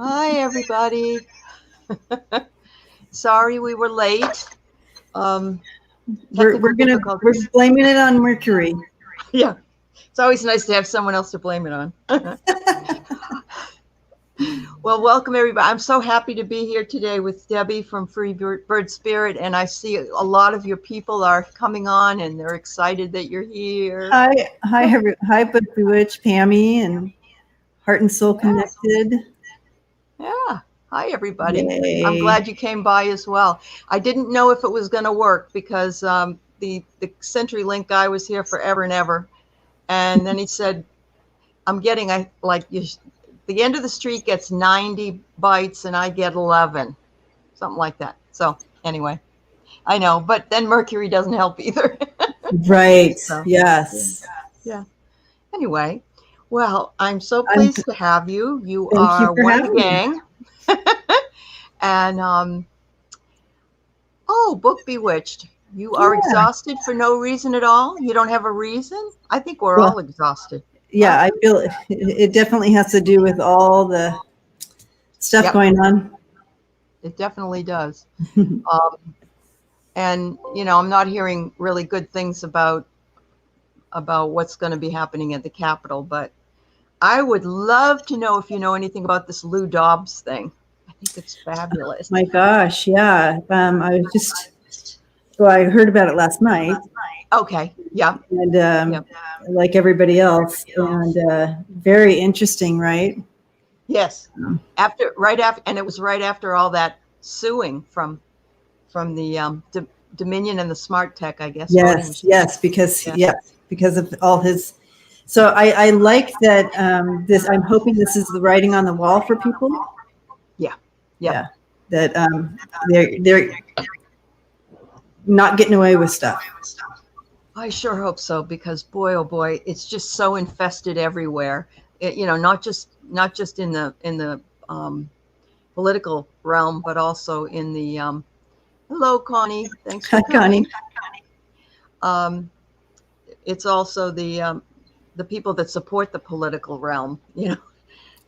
Hi, everybody. Sorry we were late. Um, Technical We're difficulties. blaming it on Mercury. Yeah, it's always nice to have someone else to blame it on. Well, welcome, everybody. I'm so happy to be here today with Debbie from Free Bird Spirit, and I see a lot of your people are coming on, and they're excited that you're here. Hi, Book Bewitched, Pammy, and Heart and Soul Yeah, Connected. yeah. Hi, everybody. I'm Yay! glad you came by as well. I didn't know if it was going to work because the CenturyLink guy was here forever and ever, and then he said, "I'm getting the end of the street gets 90 bites and I get 11, something like that." So anyway, I know, but then Mercury doesn't help either. Right. So yeah, Yes. yeah. Anyway, well, I'm so I'm. pleased to have you. You Thank you are for one of the having me. gang, and oh, Book Bewitched. You are Yeah. exhausted for no reason at all. You don't have a reason. I think we're Well, all exhausted. Huh? yeah. I feel it definitely has to do with all the stuff Yep, going on. it definitely does. Um, and I'm not hearing really good things about what's going to be happening at the Capitol, but I would love to know if you know anything about this Lou Dobbs thing. I think it's fabulous. My gosh, yeah. I heard about it last night, Okay, yeah, and yeah, like everybody else, and very interesting, right? yes. Right after, and it was right after all that suing from the Dominion and the Smart Tech, I guess, voting Yes, machine. yes, Yeah, because of all his. So I like that. I'm hoping this is the writing on the wall for people. yeah, yep. Yeah, that they're not getting away with stuff. I sure hope so because boy, oh boy, it's just so infested everywhere. Not just in the political realm, but also in the hello, Connie. Thanks for Hi, Connie. coming. Um, it's also the people that support the political realm, and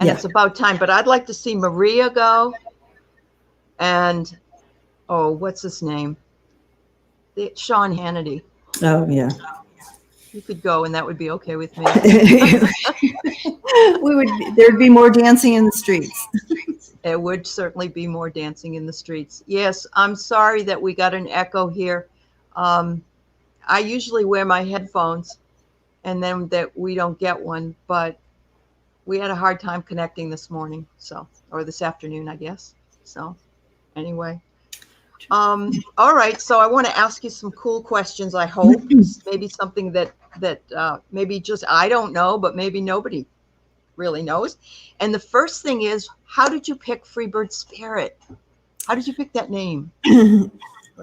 Yeah. it's about time. But I'd like to see Maria go, and oh, what's his name? Sean Hannity. Oh yeah. You could go, and that would be okay with me. There'd be more dancing in the streets. It would certainly be more dancing in the streets. Yes, I'm sorry that we got an echo here. Um, I usually wear my headphones and then that we don't get one, but we had a hard time connecting this morning, or this afternoon, I guess. So, anyway. All right, so I want to ask you some cool questions, I hope. Maybe something that maybe just I don't know, but maybe nobody really knows. And the first thing is, how did you pick Freebird Spirit? How did you pick that name?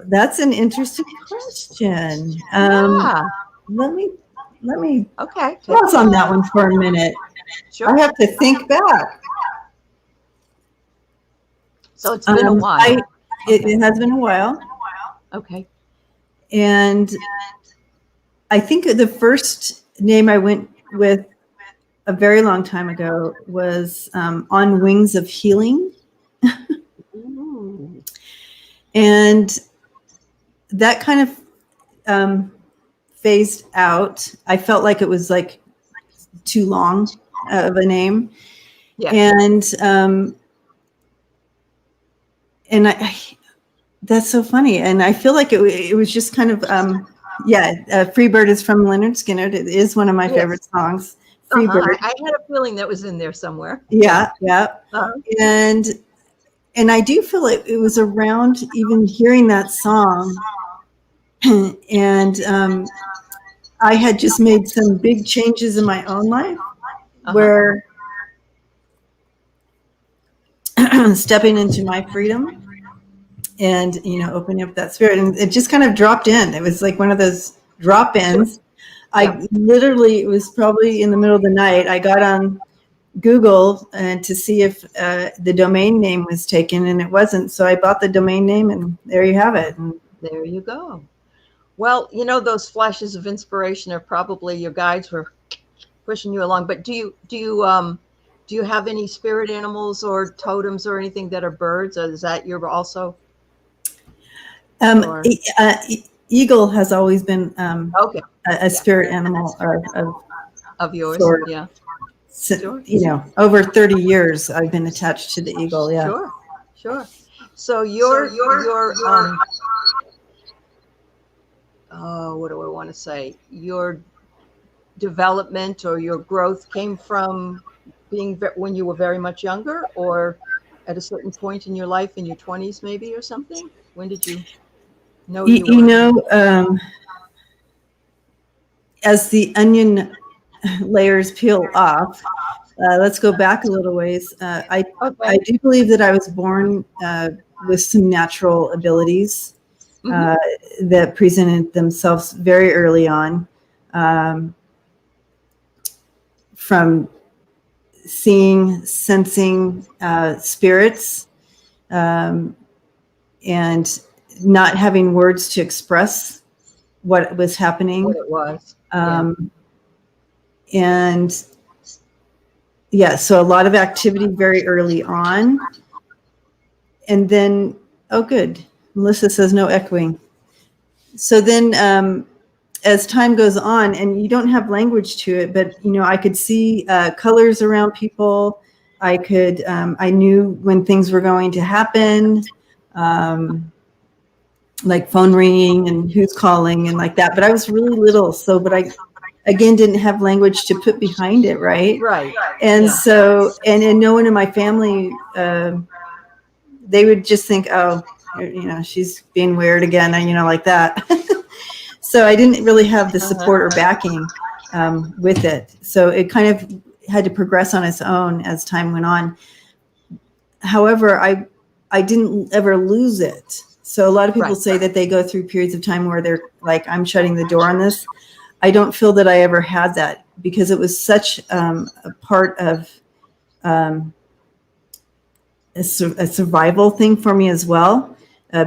That's an interesting question. Yeah. Let me let me Okay. Take pause your on time. that one for a minute. Sure. I have to think back. So it's been a while. Okay. It has been a while, Okay. and I think the first name I went with a very long time ago was On Wings of Healing, Ooh. and that kind of phased out. I felt like it was like too long of a name, Yeah. and I that's so funny, and I feel like it was just kind of Freebird is from Leonard Skinner. It is one of my favorite Yes. songs. Uh-huh. Freebird. I had a feeling that was in there somewhere. Yeah. Yeah, yeah. Uh-huh. And I do feel it was around even hearing that song, and I had just made some big changes in my own life Uh-huh. where stepping into my freedom and opening up that spirit, and it just kind of dropped in. It was like one of those Sure. drop-ins. Yeah. I literally, it was probably in the middle of the night, I got on Google to see if the domain name was taken, and it wasn't. So I bought the domain name, and there you have it. And There you go. Well, those flashes of inspiration are probably your guides were pushing you along. But do you Do you have any spirit animals or totems or anything that are birds? Or is that you're also? Or? Eagle has always been Okay. a spirit animal Of yours? sort. Yeah. Sure. Over 30 years I've been attached to the eagle. Yeah. Sure. Sure. So your what do I want to say? Your development or your growth came from being when you were very much younger, or at a certain point in your life, in your 20s maybe, or something? When did you know you were? As the onion layers peel off, let's go back a little ways. I do believe that I was born with some natural abilities that presented themselves very early on, from seeing, sensing spirits, and not having words to express what was happening. What it was. And yeah, so a lot of activity very early on. And then, oh, good. Melissa says no echoing. So then as time goes on, and you don't have language to it, but, I could see colors around people. I knew when things were going to happen, like phone ringing and who's calling and like that. But I was really little. But I, again, didn't have language to put behind it. Right. And so, and no one in my family, they would just think, oh, she's being weird again, like that. So I didn't really have the support or backing with it. So it kind of had to progress on its own as time went on. However, I didn't ever lose it. So a lot of people say that they go through periods of time where they're like, I'm shutting the door on this. I don't feel that I ever had that, because it was such a part of a survival thing for me as well.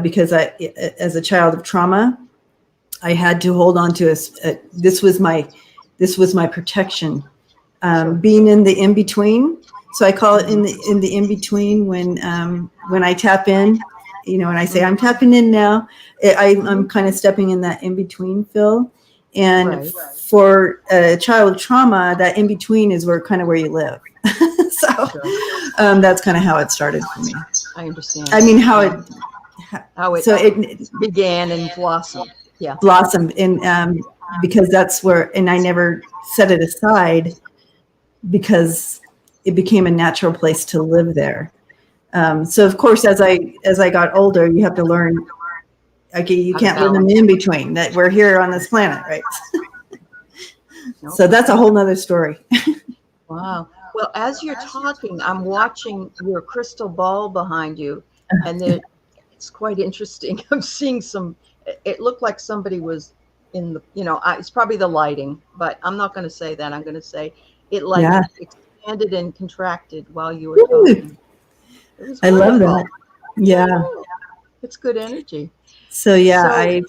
Because as a child of trauma, I had to hold on to this was my protection. Being in the in between. So I call it in the in between when I tap in, and I say I'm tapping in now. I'm kind of stepping in that in between, Phil. And for a child of trauma, that in between is where you live. So that's kind of how it started for me. I understand. I mean, how it began and blossomed. Yeah. Blossomed, and because that's where, and I never set it aside, because it became a natural place to live there. So of course, as I got older, you have to learn. Okay, you can't live in the in between. That we're here on this planet, right? So that's a whole nother story. Wow. Well, as you're talking, I'm watching your crystal ball behind you, and it's quite interesting. I'm seeing it looked like somebody was in the, it's probably the lighting, but I'm not going to say that. I'm going to say it expanded and contracted while you were talking. I love that. Yeah. It's good energy. So I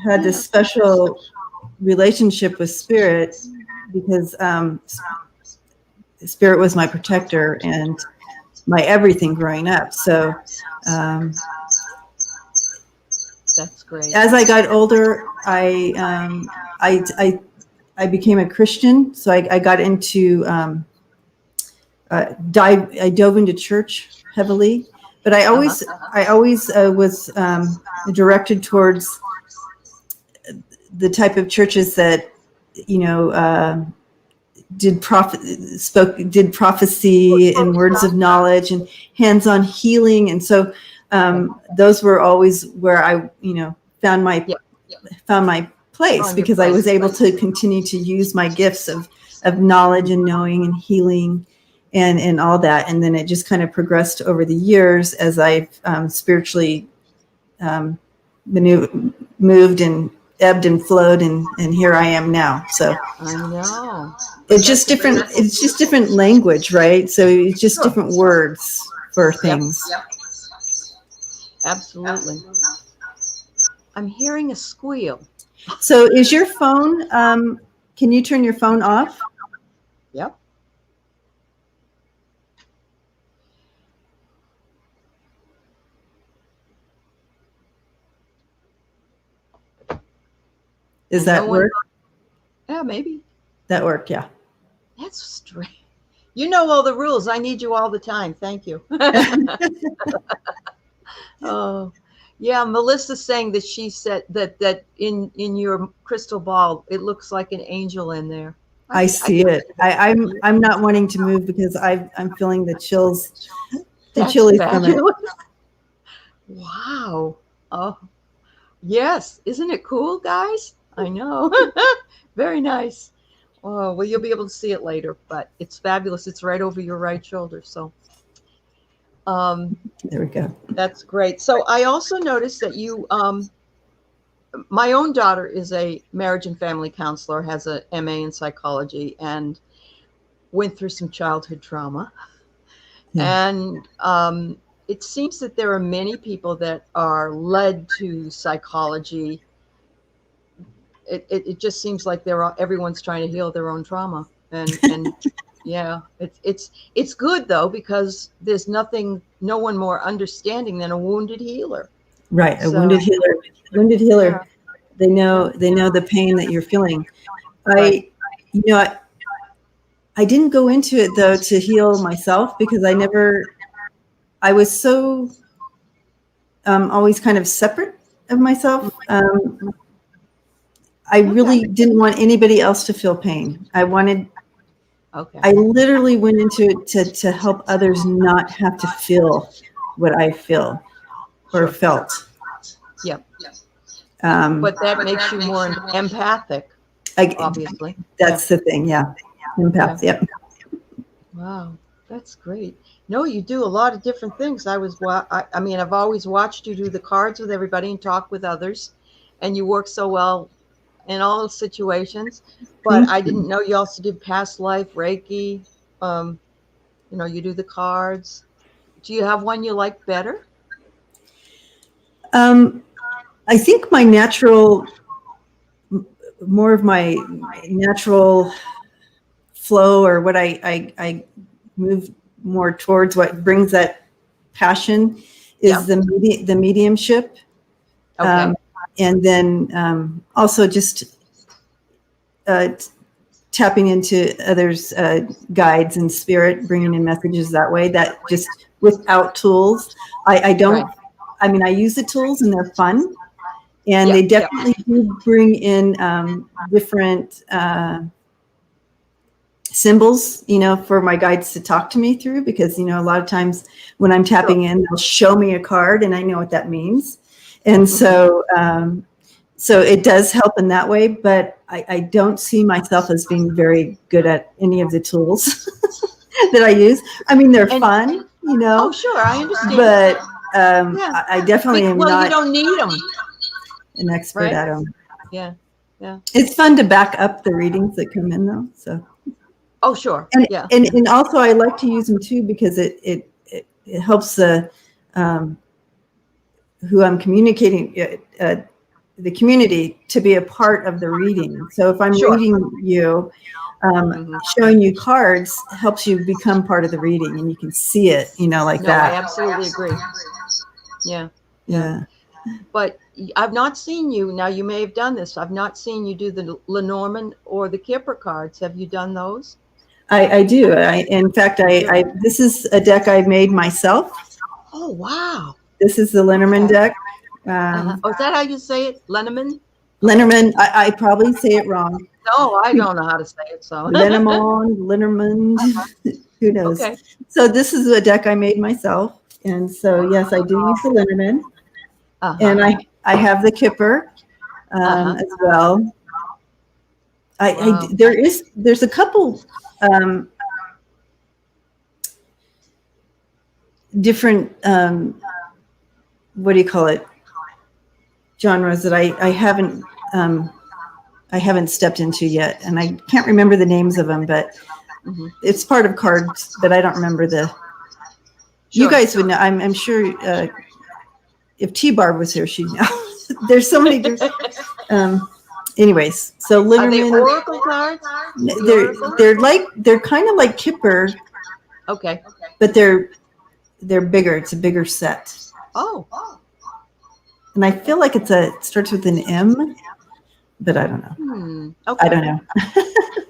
had this special relationship with spirit, because spirit was my protector and my everything growing up. So that's great. As I got older, I became a Christian. So I got into I dove into church heavily, but I always was directed towards the type of churches that did prophecy and words of knowledge and hands-on healing, and so those were always where I found my place, because I was able to continue to use my gifts of knowledge and knowing and healing and all that. And then it just kind of progressed over the years as I've spiritually moved and ebbed and flowed, and here I am now. So I know it's just different language, right? So it's just different words for things. Yep. Absolutely. I'm hearing a squeal. So is your phone, can you turn your phone off? Yep. Is And that no one, work? yeah, maybe. That work, yeah. That's strange. You know all the rules. I need you all the time. Thank you. Oh, yeah. Melissa's saying that she said that in your crystal ball, it looks like an angel in there. I I see can. it. I'm not wanting to move because I'm feeling the chills, the That's chilies from it. fabulous. Wow. Oh, yes. Isn't it cool, guys? I know. Very nice. Oh, well, you'll be able to see it later, but it's fabulous. It's right over your right shoulder. So, um, There we go. that's great. So I also noticed that you, my own daughter is a marriage and family counselor, has a MA in psychology, and went through some childhood trauma. Yeah. And it seems that there are many people that are led to psychology. It just seems like everyone's trying to heal their own trauma, and yeah, it's good though, because there's no one more understanding than a wounded healer. Right. A So wounded healer. Wounded yeah, healer. They yeah, know the pain that you're feeling. right. You know, I didn't go into it though to heal myself because I was so always kind of separate of myself. I Okay, really didn't want anybody else to feel pain. okay, I literally went into it to help others not have to feel what I feel or sure, felt. yep. Um, But that makes you more empathic, I, obviously. Yeah, that's the thing. Yeah. yeah. Empath. Yep. Wow, that's great. No, you do a lot of different things. I mean, I've always watched you do the cards with everybody and talk with others, and you work so well in all those situations. But Thank I you. didn't know you also did past life Reiki. Um, you do the cards. Do you have one you like better? Um, I think more of my natural flow, or what I move more towards, what brings that passion, is Yep. the mediumship, Okay. and then also just uh, tapping into others' guides and spirit, bringing in messages that way. That just without tools, I Right. don't. I mean, I use the tools and they're fun, and they Yep. Yep. definitely do bring in different symbols, for my guides to talk to me through, because, a lot of times when I'm Sure. tapping in, they'll show me a card and I know what that means. And Hmm. so it does help in that way, but I don't see myself as being very good at any of the tools that I use. I mean, they're And fun, oh, sure, I understand. but Yeah. I definitely am Well, you not don't need them, an expert right? at them. Yeah. Yeah. It's fun to back up the readings that come in, though. So, Oh, sure. and Yeah. and, and also I like to use them too, because it helps um, who I'm communicating, the community, to be a part of the reading. So if I'm Sure. reading you, Hmm. showing you cards helps you become part of the reading, and you can see it, like No, I that. absolutely agree. Yeah. Yeah. Yeah, But I've not seen you. Now, you may have done this. I've not seen you do the Lenormand or the Kipper cards. Have you done those? I do. In fact, You do. this is a deck I made myself. Oh, wow. This is the Lenormand Okay. deck. Oh, is that how you say it? Lenormand? Okay. Lenormand. I probably say it wrong. No, I don't know how to say it. So, Lenormand. Who knows? okay. So this is a deck I made myself, and so yes, I do use the Wow. Lenormand, Uh huh. and I have the Kipper Uh huh. as well. Wow. There's a couple different what do you call it, genres that I haven't stepped into yet, and I can't remember the names of them, but Hmm. it's part of cards, but I don't remember the. You Sure. guys would know. I'm sure if T Barb was here, she'd know. There's so many. Anyways, so Are they Linnerman, oracle cards? The oracle? they're kind of like Kipper, Okay. but they're bigger. It's a bigger set, Oh, and I feel like it starts with an M. but I don't know. Okay. I don't know.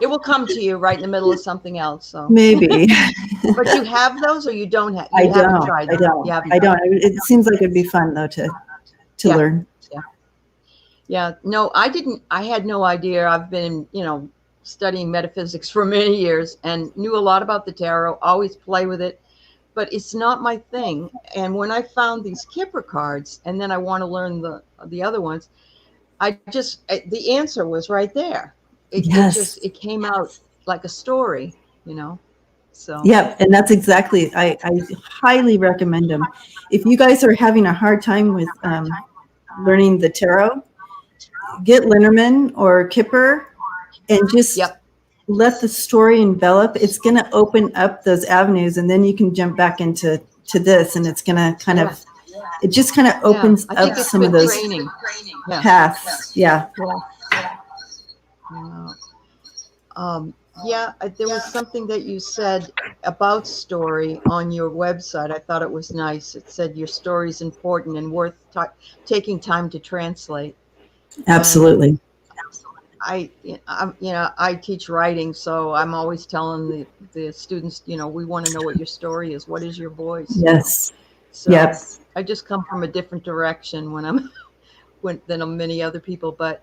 It will come to you right in the middle of something else. So Maybe. but you have those, or you don't have? I You haven't don't. tried I them? don't. You haven't I tried don't. It seems like it'd be fun though to Yeah. learn. Yeah. No, I didn't. I had no idea. I've been, studying metaphysics for many years and knew a lot about the tarot. Always play with it, but it's not my thing. And when I found these Kipper cards, and then I want to learn the other ones, the answer was right there. Yes. It came out like a story, So Yep. And that's exactly, I highly recommend them. If you guys are having a hard time with learning the tarot, get Lenormand or Kipper and just Yep. let the story envelop. It's going to open up those avenues, and then you can jump back into this, and it's going to kind of, it just kind of opens I think up it's some of good those training. paths. Yeah. There was something that you said about story on your website. I thought it was nice. It said your story is important and worth taking time to translate. Absolutely. I teach writing, so I'm always telling the students, we want to know what your story is. What is your voice? Yes. So Yep. I just come from a different direction than many other people, but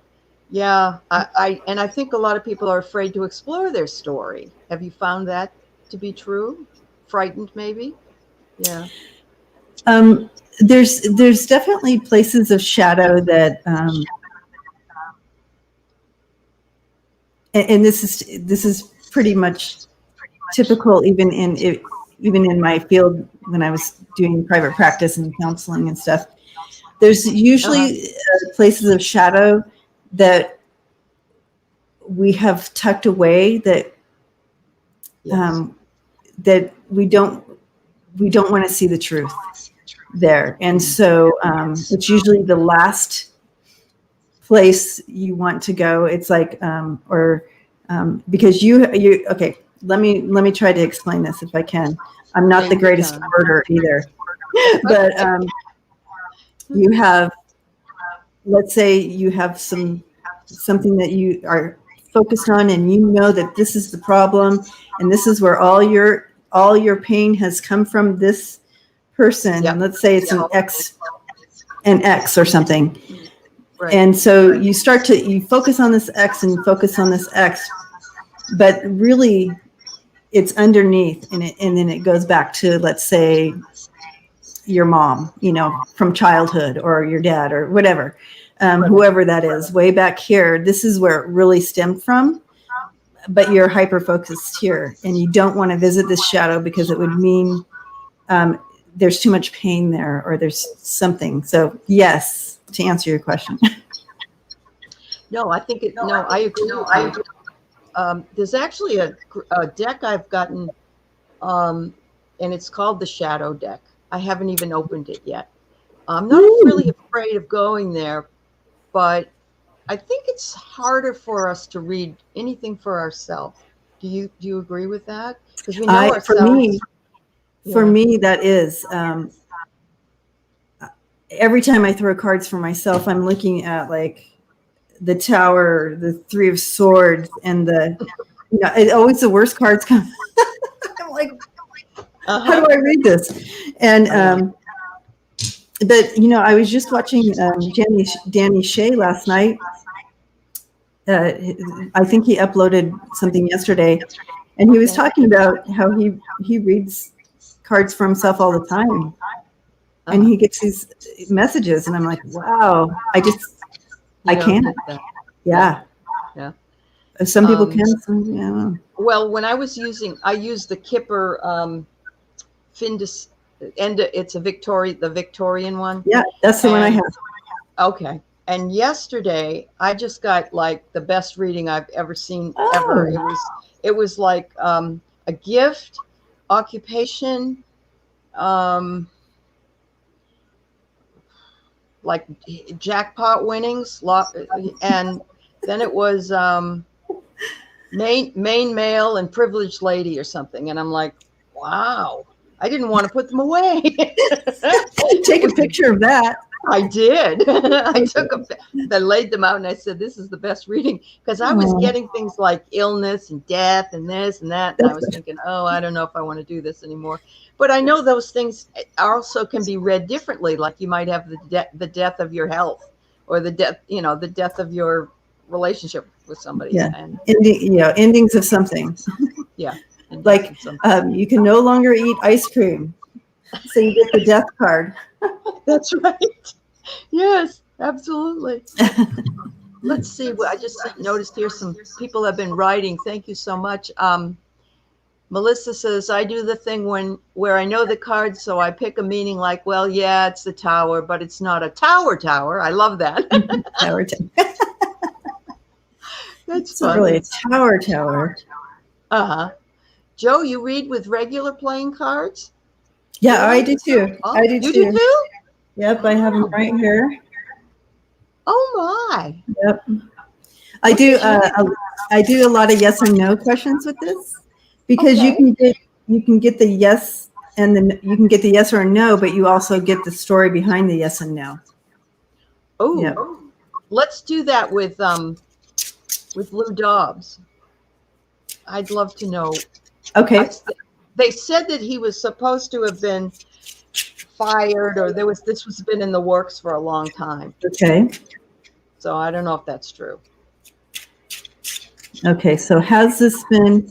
yeah, I think a lot of people are afraid to explore their story. Have you found that to be true? Frightened, maybe? Yeah. There's definitely places of shadow that, and this is pretty much typical even in my field when I was doing private practice and counseling and stuff. There's usually places of shadow that we have tucked away that that we don't want to see the truth there, and so it's usually the last place you want to go. It's like because you okay. Let me try to explain this if I can. I'm not the greatest orator either, but you have, let's say you have something that you are focused on, and you know that this is the problem, and this is where all your pain has come from this person. And let's say it's an ex or something. Right. And so you focus on this X and focus on this X, but really it's underneath, and then it goes back to, let's say, your mom, from childhood, or your dad, or whatever, whoever that is, way back here. This is where it really stemmed from, but you're hyper focused here, and you don't want to visit this shadow because it would mean there's too much pain there, or there's something. So yes, to answer your question. No, I think it. No, I agree. There's actually a deck I've gotten, and it's called the Shadow Deck. I haven't even opened it yet. I'm not really afraid of going there, but I think it's harder for us to read anything for ourselves. Do you agree with that? Because we know ourselves. For me, that is. Every time I throw cards for myself, I'm looking at like the Tower, the Three of Swords, and always the worst cards come. I'm like, how do I read this? And but I was just watching Danny Shea last night. I think he uploaded something yesterday, and he was talking about how he reads cards for himself all the time, and he gets these messages, and I'm like, wow, I can't. Yeah. Some people can. Some, Well, when I used the Kipper Findus, and it's the Victorian one. Yeah, that's the one I have. Okay. And yesterday I just got like the best reading I've ever seen ever. It was like a gift, occupation, like jackpot winnings, and then it was main male and privileged lady or something. And I'm like, wow, I didn't want to put them away. Take a picture of that. I did. I laid them out and I said, this is the best reading, because I was getting things like illness and death and this and that. And I was thinking, oh, I don't know if I want to do this anymore. But I know those things also can be read differently. Like you might have the death of your health, or the death of your relationship with somebody. Yeah. And endings of something. yeah. Like you can no longer eat ice cream. So you get the death card. That's right. Yes, absolutely. Let's see. I just noticed here some people have been writing. Thank you so much. Melissa says, I do the thing where I know the cards, so I pick a meaning like, well, yeah, it's the tower, but it's not a tower. I love that. Tower. That's fun. Really a tower. Uh-huh. Joe, you read with regular playing cards? Yeah, I do too. Oh, I do too. You do too? Yep, I have them right here. Oh my. Yep. I do a lot of yes and no questions with this, because you can get the yes, and then you can get the yes or no, but you also get the story behind the yes and no. Oh, yep. Let's do that with Lou Dobbs. I'd love to know. Okay. They said that he was supposed to have been fired, or this was been in the works for a long time. Okay. So I don't know if that's true. Okay, so has this been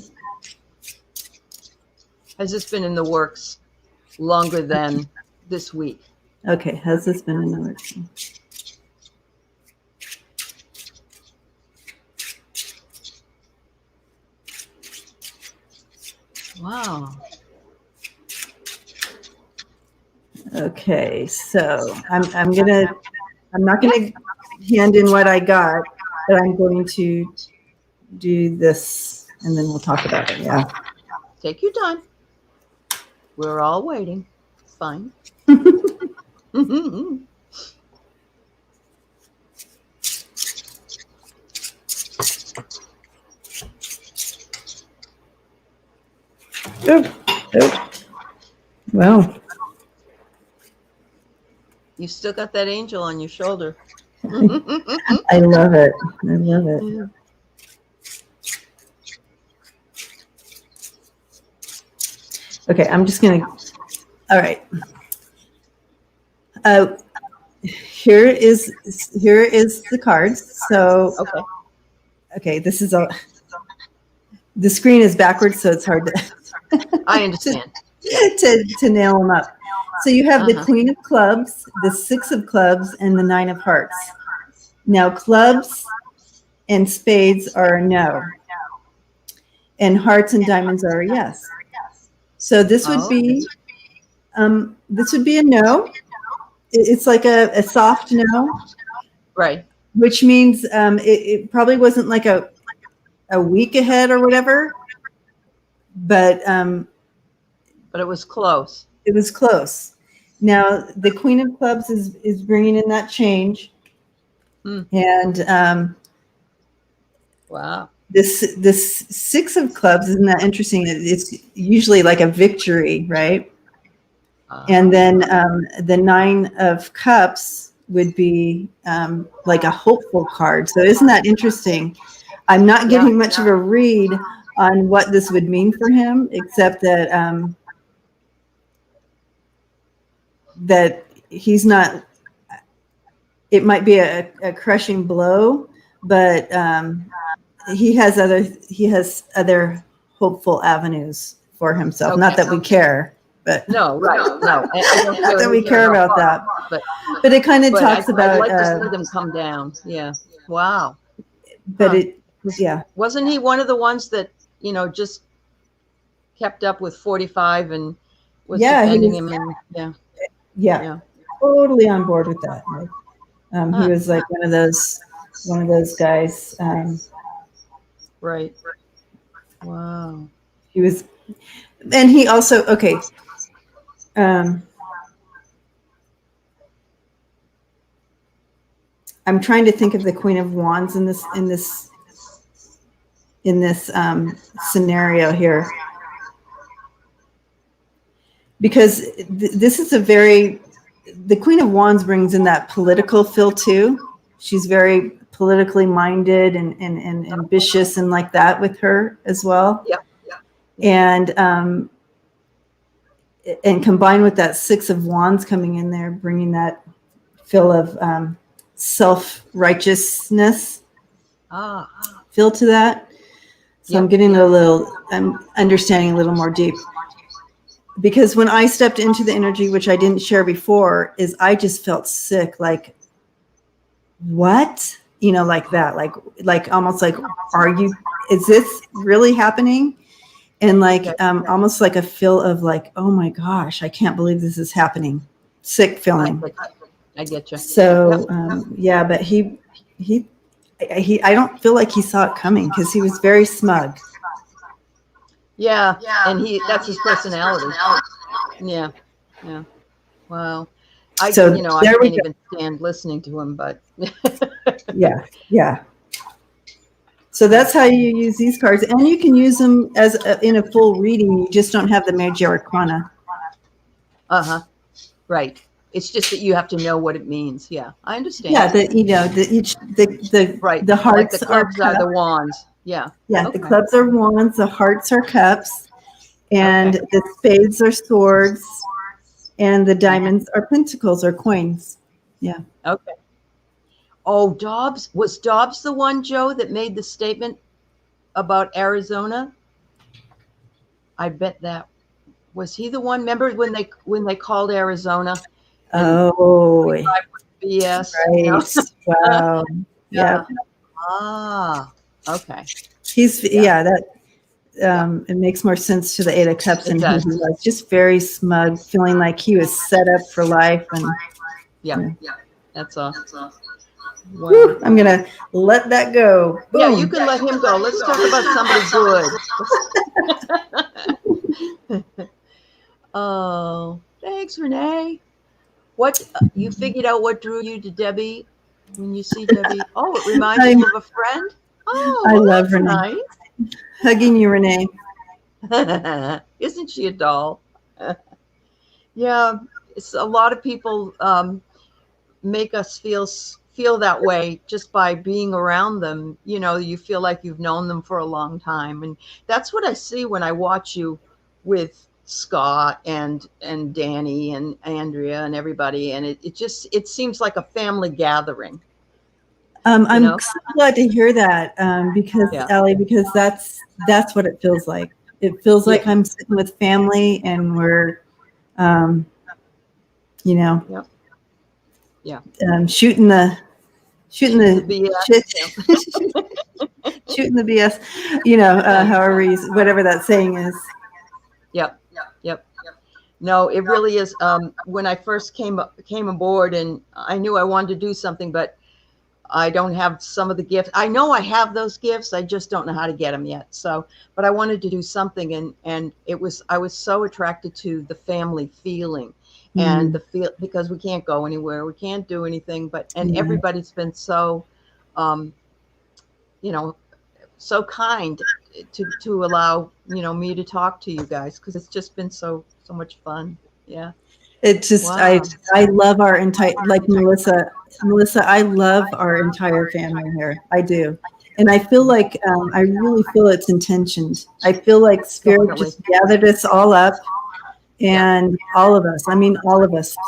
in the works longer than this week? Okay, has this been in the works? Wow. Okay, so I'm not gonna hand in what I got, but I'm going to do this and then we'll talk about it. Yeah. Take your time. We're all waiting. It's fine. Wow. You still got that angel on your shoulder. I love it. I love it. Yeah. Okay, I'm just going to, all right. Here is the cards. So, okay, this is the screen is backwards, so it's hard to, I understand. to nail them up. So you have the Queen of Clubs, the Six of Clubs, and the Nine of Hearts. Now, clubs and spades are a no, and hearts and diamonds are a yes. So this would be a no. It's like a soft no, right? Which means it probably wasn't like a week ahead or whatever, but it was close. It was close. Now the Queen of Clubs is bringing in that change, and wow. This Six of Clubs, isn't that interesting? It's usually like a victory, right? And then the Nine of Cups would be like a hopeful card. So isn't that interesting? I'm not getting much of a read on what this would mean for him, except that that he's not. It might be a crushing blow, but he has other hopeful avenues for himself. Not that we care, but no, right, no. I don't not that we care about that. But it kind of talks about. I'd like to see them come down. Yeah. Wow. But wasn't he one of the ones that just kept up with 45 and was defending him? And yeah, totally on board with that. Right? He was like one of those guys. Right. Wow. He was, and he also I'm trying to think of the Queen of Wands in this scenario here, because this is a very the Queen of Wands brings in that political feel too. She's very politically minded and ambitious and like that with her as well. Yeah. And combined with that Six of Wands coming in there, bringing that feel of self-righteousness feel to that. So I'm getting I'm understanding a little more deep. Because when I stepped into the energy, which I didn't share before, is I just felt sick. Like, what? You know, like that, like almost like, is this really happening? And like, almost like a feel of like, oh my gosh, I can't believe this is happening. Sick feeling. I get you. So, but he, I don't feel like he saw it coming because he was very smug. Yeah. And that's his personality. Yeah. Wow. I can't even stand listening to him, but yeah. So that's how you use these cards, and you can use them as in a full reading. You just don't have the Major Arcana. Right. It's just that you have to know what it means. Yeah, I understand. Yeah, the hearts like the clubs are the wands. Yeah. Yeah, okay. The clubs are wands, the hearts are cups, and the spades are swords, and the diamonds are pentacles or coins. Yeah. Okay. Oh, was Dobbs the one, Joe, that made the statement about Arizona? I bet that was he the one. Remember when they called Arizona? Oh, BS. Right. You know? Wow. Yeah. Okay. He's that. It makes more sense to the Eight of Cups, and he was just very smug, feeling like he was set up for life. And that's awesome. Wow. Woo, I'm gonna let that go. Boom. Yeah, you can let him go. Let's talk about somebody good. Oh, thanks, Renee. What you figured out? What drew you to Debbie when you see Debbie? Oh, it reminds you of a friend. Oh, I love Renee. Nice. Hugging you, Renee. Isn't she a doll? Yeah, it's a lot of people make us feel that way just by being around them. You know, you feel like you've known them for a long time, and that's what I see when I watch you with Scott and Danny and Andrea and everybody, and it seems like a family gathering. I'm so glad to hear that, because Aley, because that's what it feels like. It feels like I'm sitting with family, and we're, shooting the BS. Shooting the BS, however whatever that saying is. Yep. No, it really is. When I first came aboard, and I knew I wanted to do something, but I don't have some of the gifts. I know I have those gifts. I just don't know how to get them yet. So, but I wanted to do something, and I was so attracted to the family feeling, and the feel, because we can't go anywhere, we can't do anything, and everybody's been so, so kind to allow me to talk to you guys, because it's just been so much fun. Yeah. It just, wow. I love our entire, like Melissa, I love our entire family here. I do. And I feel like, I really feel it's intentioned. I feel like Spirit just gathered us all up, and all of us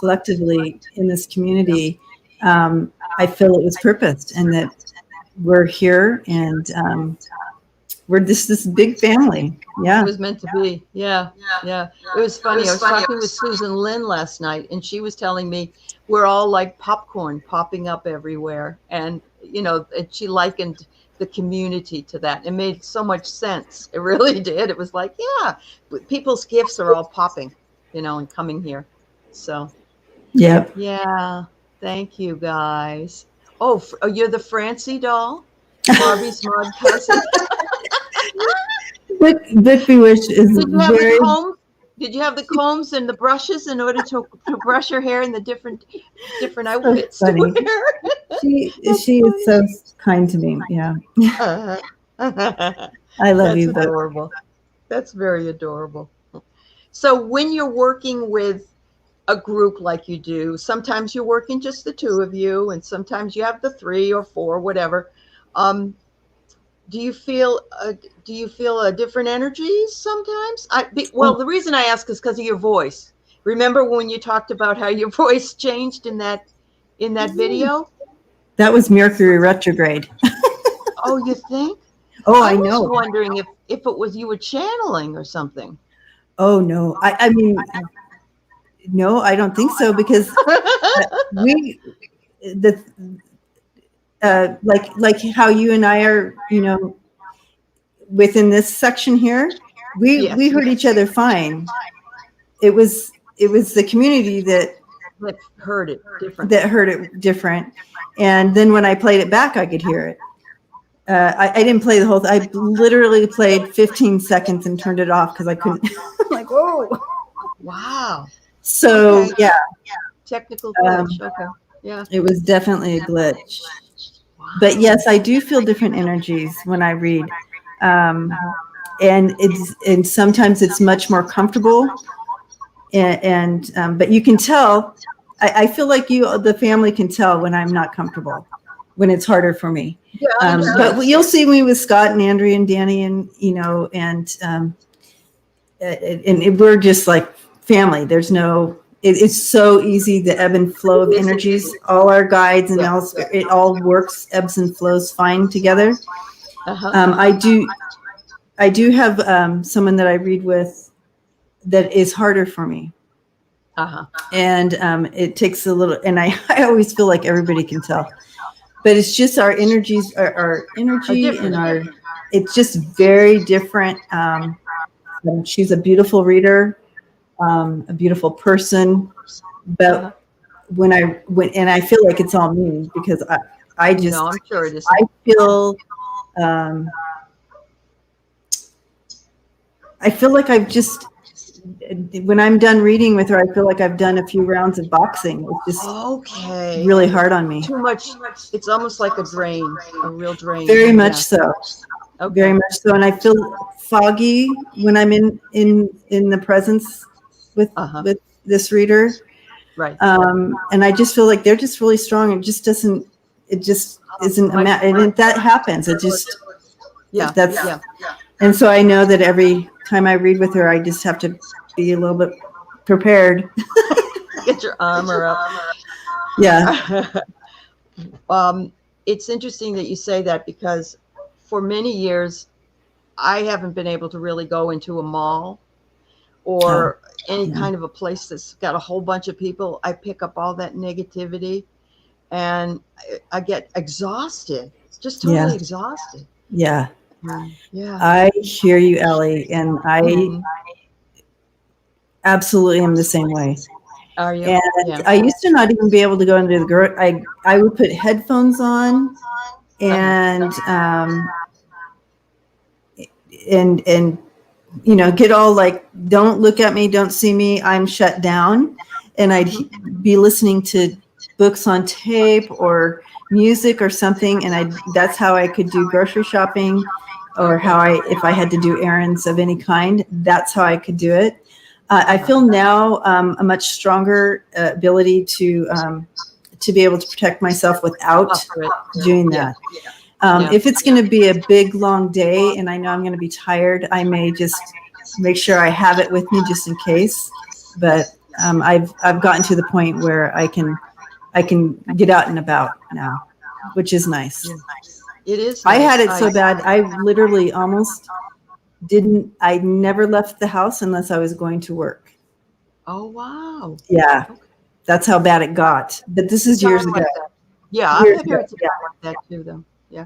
collectively in this community. I feel it was purposed, and that we're here, and we're this big family. Yeah. It was meant to be. Yeah. It was funny. I was talking with Susan Lynn last night, and she was telling me we're all like popcorn popping up everywhere. And, she likened the community to that. It made so much sense. It really did. It was like, people's gifts are all popping, and coming here. So, yeah. Thank you, guys. Oh, you're the Francie doll? Barbie's mod cousin. Book Bewitched is very. Did you have the combs and the brushes in order to brush her hair in the different outfits to wear? She is so kind to me. Yeah. I love you. That's adorable. That's very adorable. So when you're working with a group like you do. Sometimes you're working just the two of you, and sometimes you have the three or four, whatever. Um, do you feel a different energies sometimes? Well, Oh, the reason I ask is because of your voice. Remember when you talked about how your voice changed in that video? that was Mercury retrograde. Oh, you think? Oh, I I was know. wondering if it was you were channeling or something. Oh no, I mean, no, I don't think so because we the like how you and I are, within this section here, we Yes, heard each other fine. It was the community that heard it differently. that heard it different, and then when I played it back, I could hear it. I didn't play the whole. I literally played 15 seconds and turned it off because I couldn't. I'm like, whoa. Wow. So Okay. yeah, Technical glitch. Okay. Yeah. it was definitely a glitch. Wow. But yes, I do feel different energies when I read, and sometimes it's much more comfortable. But you can tell. I feel like the family can tell when I'm not comfortable, when it's harder for me. Yeah, I understand. But you'll see me with Scott and Andrea and Danny, and we're just like family. There's no. It's so easy, the ebb and flow of energies. All our guides and Yeah. it all works, ebbs and flows fine together. Uh-huh. I do have someone that I read with that is harder for me. Uh-huh. And it takes a little, and I always feel like everybody can tell, but it's just our energies, our energy and it's just very different. She's a beautiful reader, a beautiful person, but and I feel like it's all me because I just, No, I'm sure it is. I feel, I feel like I've just, when I'm done reading with her, I feel like I've done a few rounds of boxing. It's just Okay. really hard on me. Too much. It's almost like a drain, a real drain. Very much Yeah. so. Okay. Very much so. And I feel foggy when I'm in the presence with this reader. Right. And I just feel like they're just really strong. It just isn't and that happens. It just, Yeah. And so I know that every time I read with her, I just have to be a little bit prepared. Get your armor up. Yeah. It's interesting that you say that because for many years, I haven't been able to really go into a mall or any kind of a place that's got a whole bunch of people. I pick up all that negativity and I get exhausted, just totally exhausted. Yeah. Yeah. I hear you, Aley, and I absolutely am the same way. Are you? And I used to not even be able to go into the garage. I would put headphones on and get all like, don't look at me, don't see me, I'm shut down. And I'd be listening to books on tape or music or something. And that's how I could do grocery shopping, or if I had to do errands of any kind, that's how I could do it. I feel now a much stronger ability to be able to protect myself without doing that. If it's going to be a big, long day and I know I'm going to be tired, I may just make sure I have it with me just in case. But I've gotten to the point where I can get out and about now, which is nice. It is. I had it so bad. I literally almost I never left the house unless I was going to work. Oh, wow. Yeah. That's how bad it got. But this is years ago. Yeah, I've had periods like that too, though. Yeah.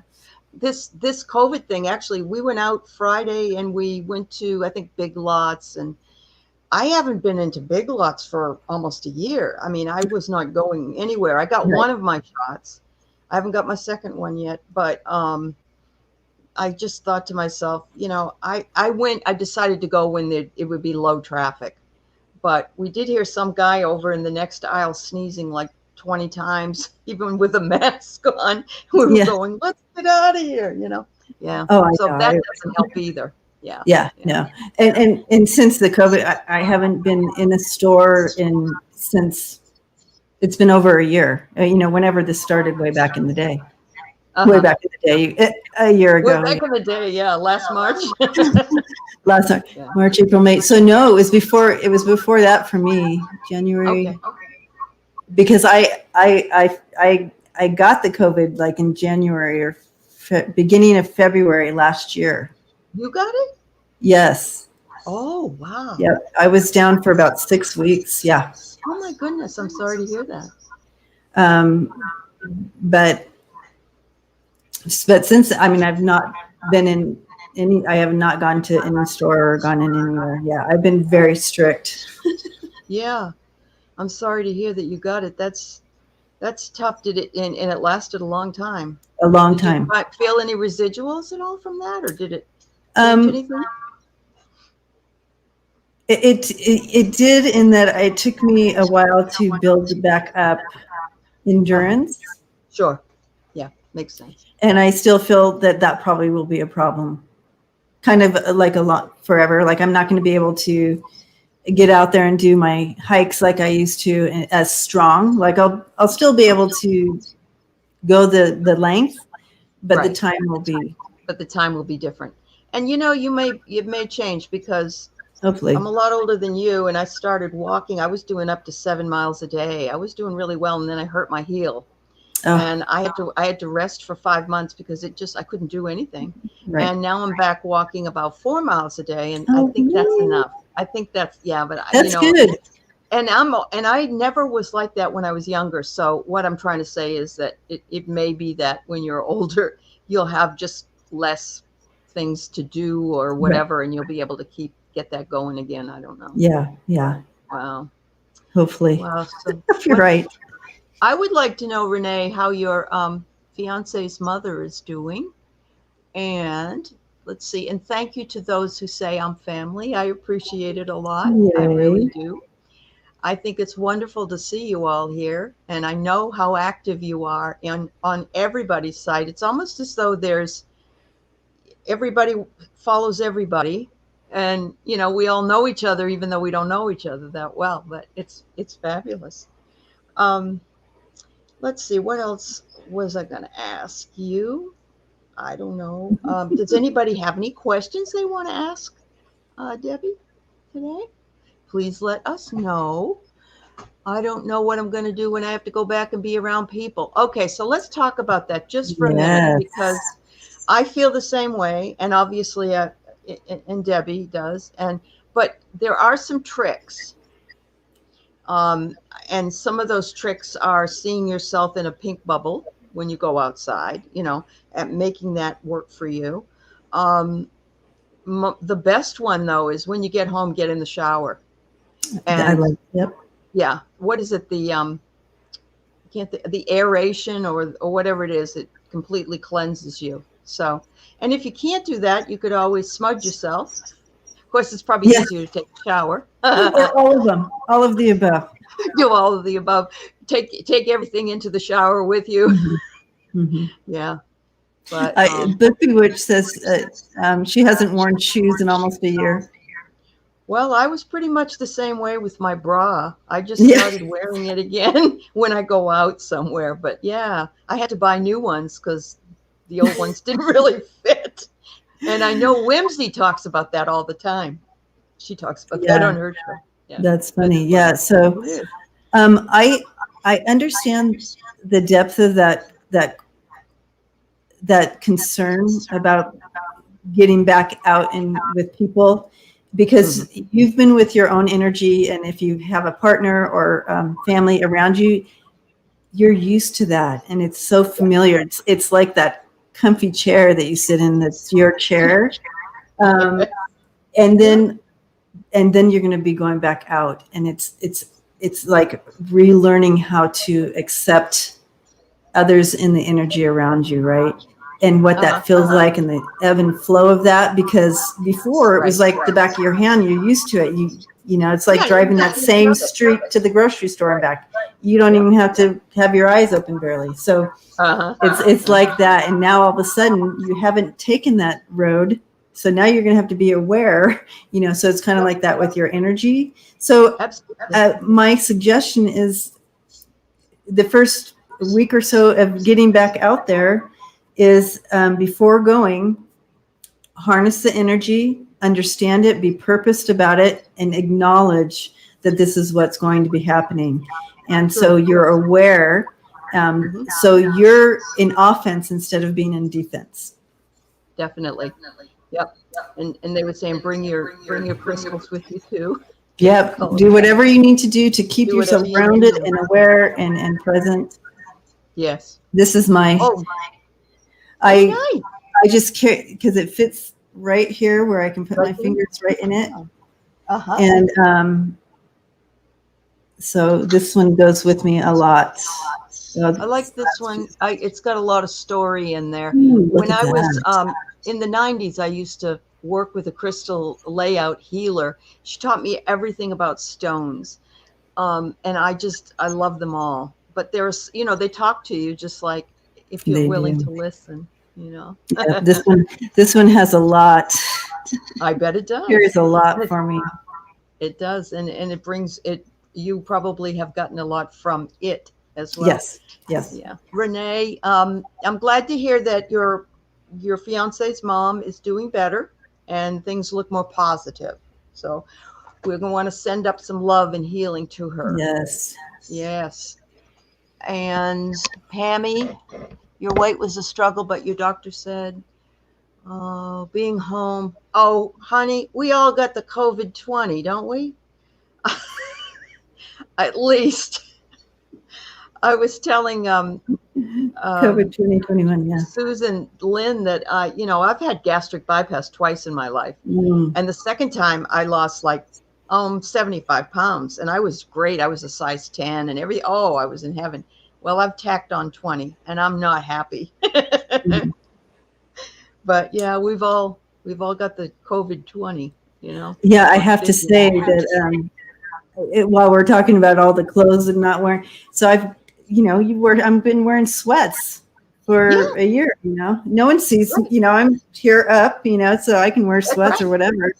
This COVID thing, actually, we went out Friday and we went to, I think, Big Lots, and I haven't been into Big Lots for almost a year. I mean, I was not going anywhere. I got one of my shots. I haven't got my second one yet, but I just thought to myself, I decided to go when it would be low traffic. But we did hear some guy over in the next aisle sneezing like 20 times, even with a mask on. We were going, let's get out of here, Yeah. Oh, so that doesn't help either. Yeah. Yeah, no. And since the COVID, I haven't been in a store since it's been over a year. Whenever this started, way back in the day. Way back in the day, a year Way ago. back in the day, yeah, last March. Last time, Yeah. March, April, May. So no, it was before that for me, January. Okay. Because I got the COVID like in January or beginning of February last year. You got it? Yes. Oh, wow. Yeah, I was down for about 6 weeks. Yeah. Oh my goodness, I'm sorry to hear that. But since, I've not been in any, I have not gone to any store or gone in anywhere. Yeah, I've been very strict. Yeah, I'm sorry to hear that you got it. That's tough. Did it, and it lasted a long time. A long Did time. you feel any residuals at all from that, or did it change anything? It did, in that it took me a while to build back up endurance. Sure. Yeah, makes sense. And I still feel that probably will be a problem. Kind of like a lot forever. Like I'm not going to be able to get out there and do my hikes like I used to as strong. Like I'll still be able to go the length, but Right. the time will be. But the time will be different. And it may change, because Hopefully. I'm a lot older than you, and I started walking. I was doing up to 7 miles a day. I was doing really well, and then I hurt my heel. Oh, And I had to rest for 5 months because I couldn't do anything. right. And now I'm back walking about 4 miles a day, and Oh, I think that's really? enough. I think that's, yeah, but That's good. and I never was like that when I was younger. So what I'm trying to say is that it may be that when you're older, you'll have just less things to do or whatever, and you'll be able to get that going again. I don't know. Yeah. Yeah. Wow. Hopefully. Wow. So You're right. I would like to know, Renee, how your fiance's mother is doing. And let's see. And thank you to those who say I'm family. I appreciate it a lot. I really Yay. do. I think it's wonderful to see you all here. And I know how active you are on everybody's site. It's almost as though everybody follows everybody. And, we all know each other, even though we don't know each other that well. But it's fabulous. Let's see, what else was I going to ask you? I don't know. Does anybody have any questions they want to ask Debbie today? Please let us know. I don't know what I'm going to do when I have to go back and be around people. Okay, so let's talk about that just for a minute, because I feel the same way, and obviously, and Debbie does. But there are some tricks. And some of those tricks are seeing yourself in a pink bubble when you go outside, and making that work for you. The best one, though, is when you get home, get in the shower. And yep. Yeah. What is it? The aeration or whatever it is, it completely cleanses you. So, and if you can't do that, you could always smudge yourself. Of course, it's probably easier to take a shower. Or all of them, all of the above. Do all of the above. Take everything into the shower with you. Mm-hmm. Yeah. But the Bewitch says she hasn't worn shoes in almost a year. Well, I was pretty much the same way with my bra. I just started wearing it again when I go out somewhere. But yeah, I had to buy new ones because the old ones didn't really fit. And I know Whimsy talks about that all the time. She talks about that on her show. Yeah. That's funny. Yeah. So I understand the depth of that concern about getting back out and with people, because you've been with your own energy, and if you have a partner or family around you, you're used to that, and it's so familiar. It's like that comfy chair that you sit in, that's your chair, and then you're going to be going back out, and it's like relearning how to accept others in the energy around you, right? And what that feels like, and the ebb and flow of that, because before it was like the back of your hand, you're used to it. You know, it's like driving that same street to the grocery store and back. You don't even have to have your eyes open barely. So it's like that. And now all of a sudden you haven't taken that road So now you're going to have to be aware, so it's kind of like that with your energy. So my suggestion is the first week or so of getting back out there is before going, harness the energy, understand it, be purposed about it, and acknowledge that this is what's going to be happening. And so you're aware. So you're in offense instead of being in defense. Definitely. Yep. And they were saying, bring your crystals with you too. Yep. Do whatever you need to do to keep yourself grounded and aware and present. Yes. This is my. I just care because it fits right here where I can put my fingers right in it. And so this one goes with me a lot. I like this one. It's got a lot of story in there. When I was in the 90s, I used to work with a crystal layout healer. She taught me everything about stones. And I love them all. But there's, they talk to you just like if you're willing to listen, Yeah, this one has a lot. I bet it does. Here's a lot for me. It does. And it brings it. You probably have gotten a lot from it as well. Yes. Yeah. Renee, I'm glad to hear that your fiance's mom is doing better and things look more positive. So we're going to want to send up some love and healing to her. Yes. And Pammy, your weight was a struggle, but your doctor said, being home. Oh, honey, we all got the COVID-20, don't we? At least. I was telling COVID 2021, yeah. Susan Lynn that I've had gastric bypass twice in my life, and the second time I lost like 75 pounds, and I was great. I was a size 10, and I was in heaven. Well, I've tacked on 20, and I'm not happy. But yeah, we've all got the COVID-20. Yeah, I have to say that while we're talking about all the clothes and not wearing, so I've been wearing sweats for a year, no one sees, I'm here up, so I can wear sweats or whatever.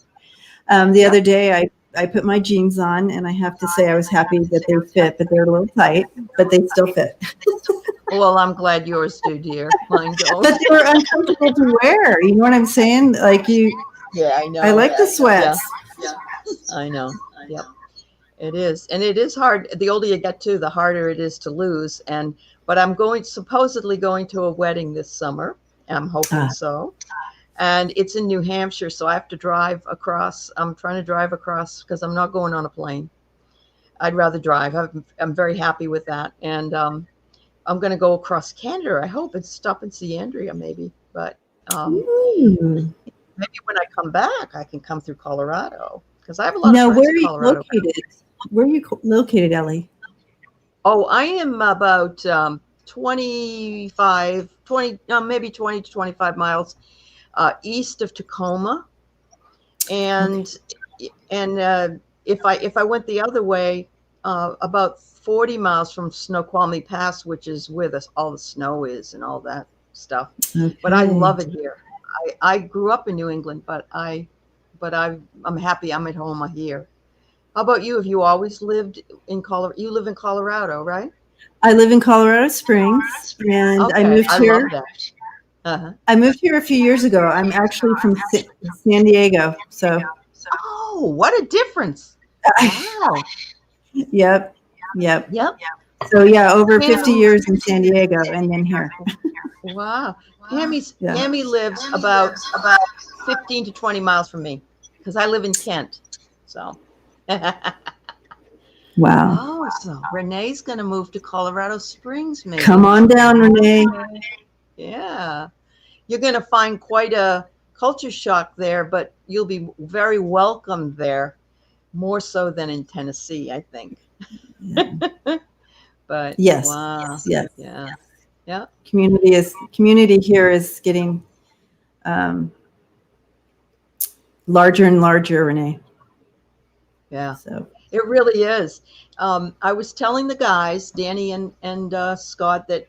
The other day I put my jeans on, and I have to say I was happy that they fit, but they're a little tight, but they still fit. Well, I'm glad yours do, dear. Mine don't. But they were uncomfortable to wear. You know what I'm saying? Like Yeah, I know. I like the sweats. Yeah. I know. Yep. It is. And it is hard. The older you get to, the harder it is to lose. But I'm supposedly going to a wedding this summer. I'm hoping so. And it's in New Hampshire, so I have to drive across. I'm trying to drive across because I'm not going on a plane. I'd rather drive. I'm very happy with that. And I'm going to go across Canada, I hope, and stop and see Andrea maybe. But maybe when I come back, I can come through Colorado because I have a lot of friends in Colorado. Where are you located, Aley? Oh, I am about 20 to 25 miles east of Tacoma, and if I went the other way, about 40 miles from Snoqualmie Pass, which is where all the snow is and all that stuff. Okay. But I love it here. I grew up in New England, but I'm happy I'm at home here. How about you? Have you always lived in Colorado? You live in Colorado, right? I live in Colorado Springs, and I moved here. Love that. I moved here a few years ago. I'm actually from San Diego. So. Oh, what a difference! Wow. Yep. So yeah, over 50 years in San Diego, and then here. Wow. Pammy lives about 15 to 20 miles from me because I live in Kent. So. Wow. Oh, so Renee's going to move to Colorado Springs, maybe. Come on down, Renee. Yeah. You're going to find quite a culture shock there, but you'll be very welcome there, more so than in Tennessee, I think. Yeah. But yes. Wow. Yes. Yeah. Community here is getting larger and larger, Renee. Yeah. So it really is. I was telling the guys, Danny and Scott, that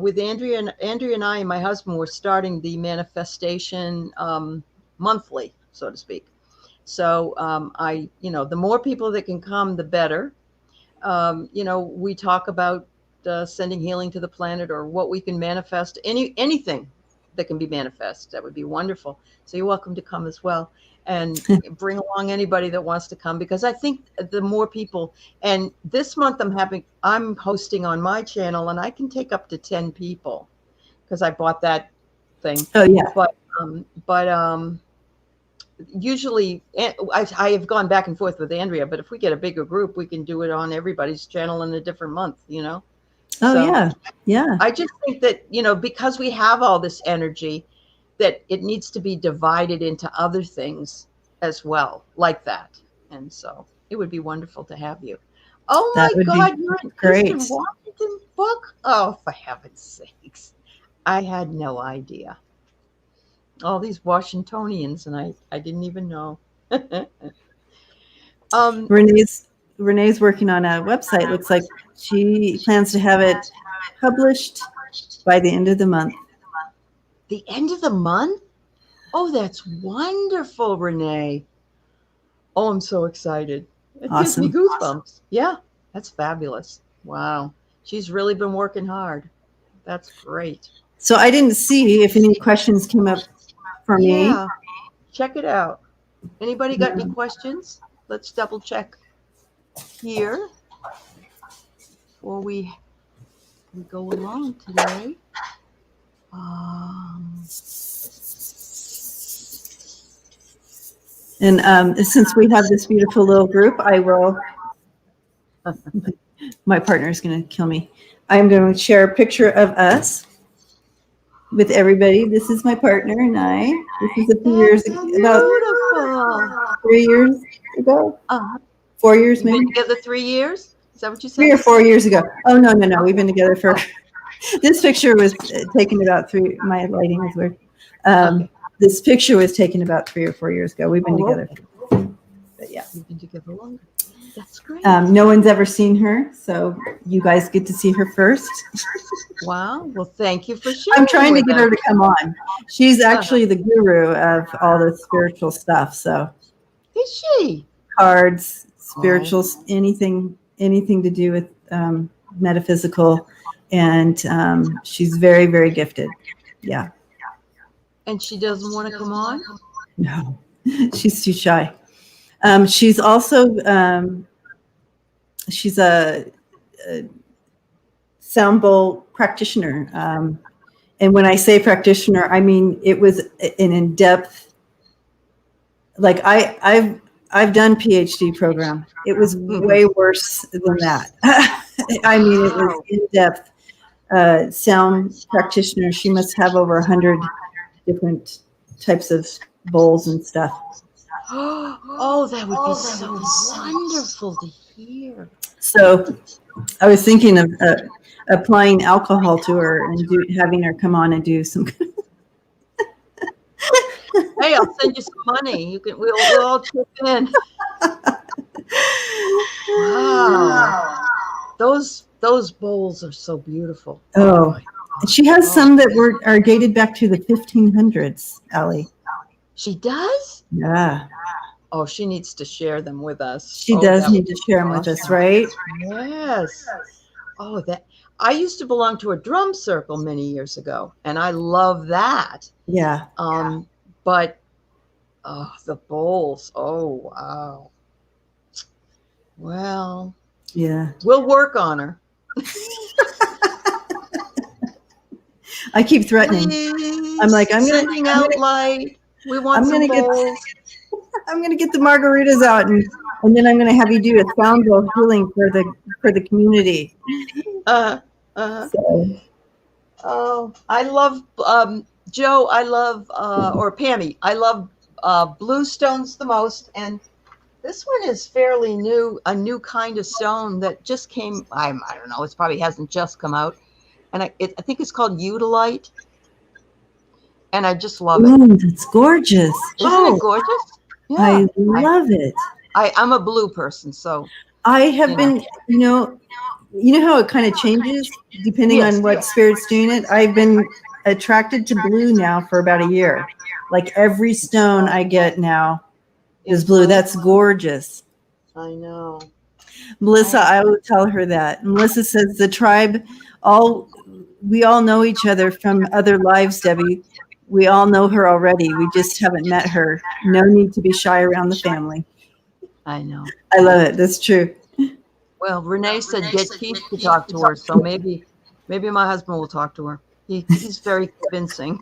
with Andrea and I and my husband were starting the manifestation monthly, so to speak. So the more people that can come, the better. We talk about sending healing to the planet, or what we can manifest, anything that can be manifest. That would be wonderful. So you're welcome to come as well, and bring along anybody that wants to come, because I think the more people, and this month I'm hosting on my channel, and I can take up to 10 people because I bought that thing. Oh yeah. But usually I have gone back and forth with Andrea, but if we get a bigger group, we can do it on everybody's channel in a different month, Oh So yeah. I just think that, because we have all this energy, that it needs to be divided into other things as well, like that. And so it would be wonderful to have you. Oh That my would God, be you're in great. Eastern Washington book? Oh, for heaven's sakes. I had no idea. All these Washingtonians, and I didn't even know. Renee's working on a website. Looks like she plans to have it published by the end of the month. The end of the month? Oh, that's wonderful, Renee. Oh, I'm so excited. It gives me goosebumps. Yeah, that's fabulous. Wow. She's really been working hard. That's great. So I didn't see if any questions came up for me. Yeah, check it out. Anybody got any questions? Let's double check here before we go along today. And since we have this beautiful little group, I will. My partner is going to kill me. I'm going to share a picture of us with everybody. This is my partner and I. This is a few years ago, about 3 years ago. 4 years maybe. Been together 3 years? Is that what you said? 3 or 4 years ago. Oh no. We've been together for. This picture was taken about 3. My lighting is weird. This picture was taken about 3 or 4 years ago. We've been together. But yeah, we've been together longer. That's great. No one's ever seen her, so you guys get to see her first. Wow. Well, thank you for sharing. I'm trying to get her to come on. She's actually the guru of all the spiritual stuff. So is she? Cards, spirituals, anything to do with metaphysical, and she's very, very gifted. Yeah. And she doesn't want to come on? No, she's too shy. She's also she's a sound bowl practitioner, and when I say practitioner, I mean it was an in-depth. Like I've done PhD program. It was way worse than that. I mean, it was in-depth. Sound practitioner. She must have over 100 different types of bowls and stuff. Oh, that would be so wonderful to hear. So I was thinking of applying alcohol to her and having her come on and do some. Hey, I'll send you some money. We'll all chip in. Wow. Those bowls are so beautiful. Oh, she has some that are dated back to the 1500s, Aley. She does? Yeah. Oh, she needs to share them with us. She does need to share them with us, right? Yes. Oh, I used to belong to a drum circle many years ago, and I love that. Yeah. But the bowls. Oh, wow. Well. Yeah. We'll work on her. I keep threatening. Please, I'm like, I'm sending out light. We want some bowls. I'm gonna get the margaritas out, and then I'm gonna have you do a sound bowl healing for the community. So. Oh, I love Joe. I love or Pammy. I love blue stones the most, and this one is fairly new. A new kind of stone that just came. I don't know. It probably hasn't just come out, and I think it's called Utilite. And I just love it. Ooh, that's gorgeous. Isn't it gorgeous? Yeah. I love it. I'm a blue person, so I have been, you know how it kind of changes depending on what spirit's doing it. I've been attracted to blue now for about a year. Like every stone I get now is It's blue. That's gorgeous. I know. Melissa, I will tell her that. Melissa says the tribe, we all know each other from other lives, Debbie. We all know her already. We just haven't met her. No need to be shy around the family. I know. I love it. That's true. Well, Renee said get Keith to talk to her, so maybe my husband will talk to her. He's very convincing.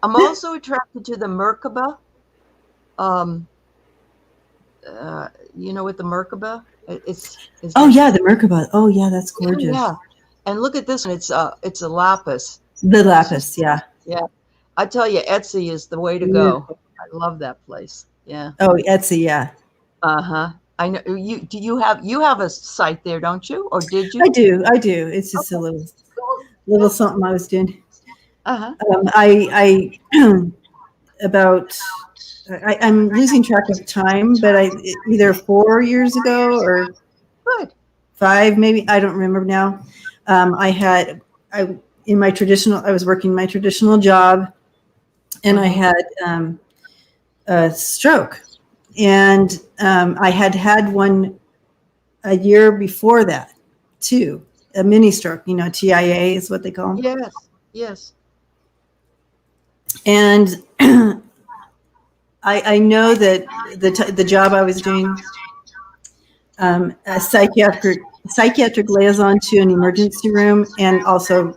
I'm also attracted to the Merkaba. You know what the Merkaba? Oh yeah, the Merkaba. Oh yeah, that's gorgeous. Yeah, and look at this one. It's a lapis. The lapis, yeah. Yeah, I tell you, Etsy is the way to go. I love that place. Yeah. Oh, Etsy, yeah. I know you. Do you have a site there, don't you? Or did you? I do. It's just a little something I was doing. I about I'm losing track of time, but either 4 years ago or Good. 5, maybe, I don't remember now. I was working my traditional job, and I had a stroke, and I had one a year before that too, a mini stroke. TIA is what they call them. Yes. And I know that the job I was doing, a psychiatric liaison to an emergency room, and also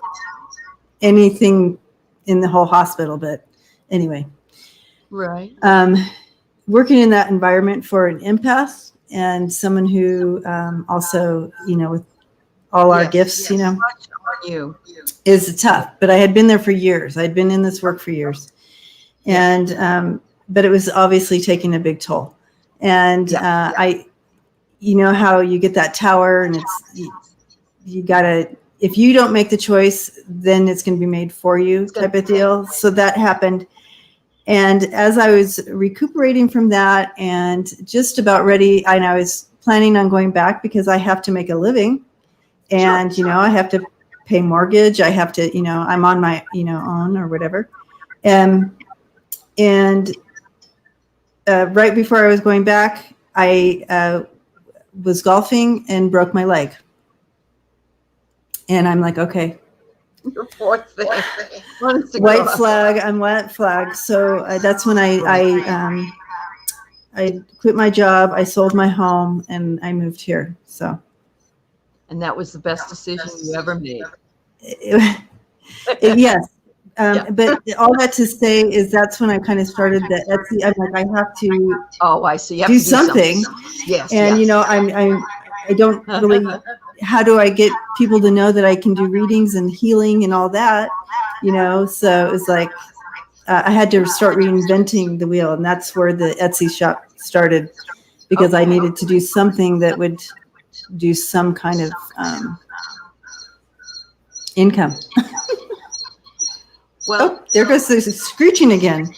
anything in the whole hospital. But anyway, right. Working in that environment for an empath and someone who also, with all our gifts, is tough. But I had been there for years. I'd been in this work for years. And but it was obviously taking a big toll. And you know how you get that tower, and you gotta, if you don't make the choice, then it's going to be made for you, type of deal. So that happened. And as I was recuperating from that and just about ready, and I was planning on going back because I have to make a living, and I have to pay mortgage. I have to, I'm on my own or whatever. And right before I was going back, I was golfing and broke my leg. And I'm like, okay. White flag. I'm white flag. So that's when I quit my job. I sold my home and I moved here. So. And that was the best decision you ever made. Yes. But all that to say is that's when I kind of started the Etsy. I'm like, I have to. Oh, I see. You have do to do something. Yes. And I don't really. How do I get people to know that I can do readings and healing and all that? So it was like I had to start reinventing the wheel, and that's where the Etsy shop started, because I needed to do something that would do some kind of income. Well, there goes the screeching again.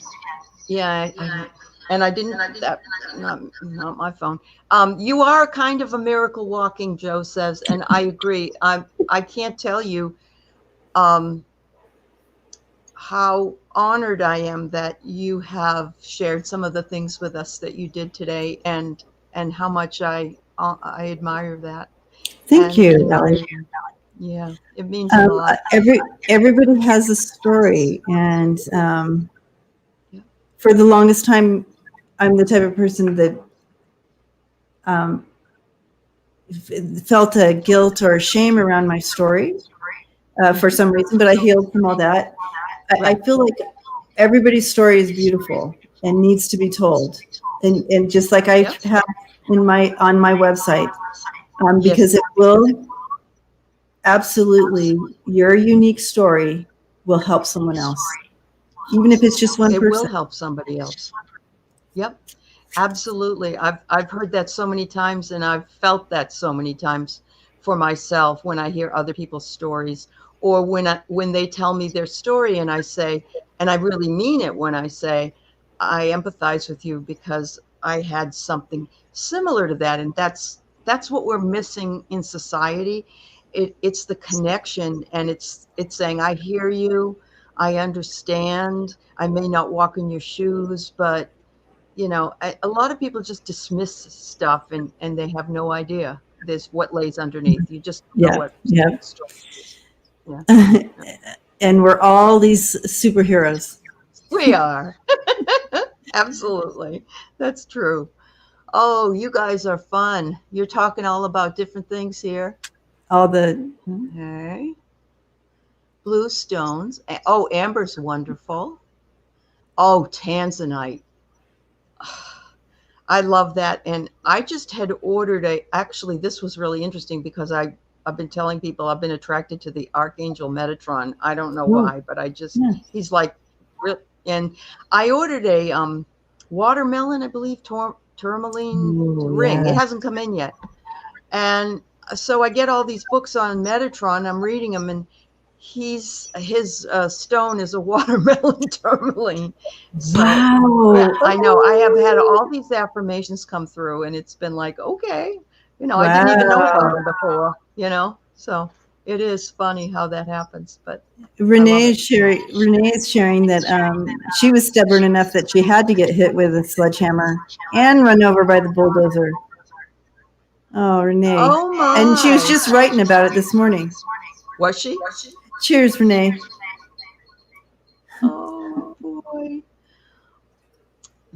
Yeah, and I didn't. That not my phone. You are kind of a miracle walking, Joe says, and I agree. I can't tell you how honored I am that you have shared some of the things with us that you did today, and how much I admire that. Thank you, Aley. Yeah, it means a lot. Everybody has a story, and for the longest time, I'm the type of person that felt a guilt or shame around my story for some reason, but I healed from all that. I feel like everybody's story is beautiful and needs to be told, and just like I have on my website, because it will absolutely, your unique story will help someone else, even if it's just one person. It will help somebody else. Yep, absolutely. I've heard that so many times, and I've felt that so many times for myself when I hear other people's stories, or when they tell me their story, and I say, and I really mean it when I say, I empathize with you because I had something similar to that, and that's what we're missing in society. It's the connection, and it's saying, I hear you, I understand. I may not walk in your shoes, but a lot of people just dismiss stuff and they have no idea there's what lays underneath. You just don't know Yeah, what yeah. the story is. Yeah. And we're all these superheroes. We are. Absolutely. That's true. Oh, you guys are fun. You're talking all about different things here. All the Okay. Blue stones. Oh, amber's wonderful. Oh, tanzanite. I love that. And I just had ordered actually, this was really interesting because I've been telling people I've been attracted to the Archangel Metatron. I don't know oh, why, but yeah. he's like, and I ordered a watermelon, I believe, tourmaline Oh, ring. It yeah. hasn't come in yet. And so I get all these books on Metatron. I'm reading them, and his stone is a watermelon tourmaline. So Wow. I know I have had all these affirmations come through, and it's been like, okay, I didn't even know about them before, So it is funny how that happens, but Renee is sharing that she was stubborn enough that she had to get hit with a sledgehammer and run over by the bulldozer. Oh, Renee. Oh my! And she was just writing about it this morning. Was she? Cheers, Renee. Oh boy.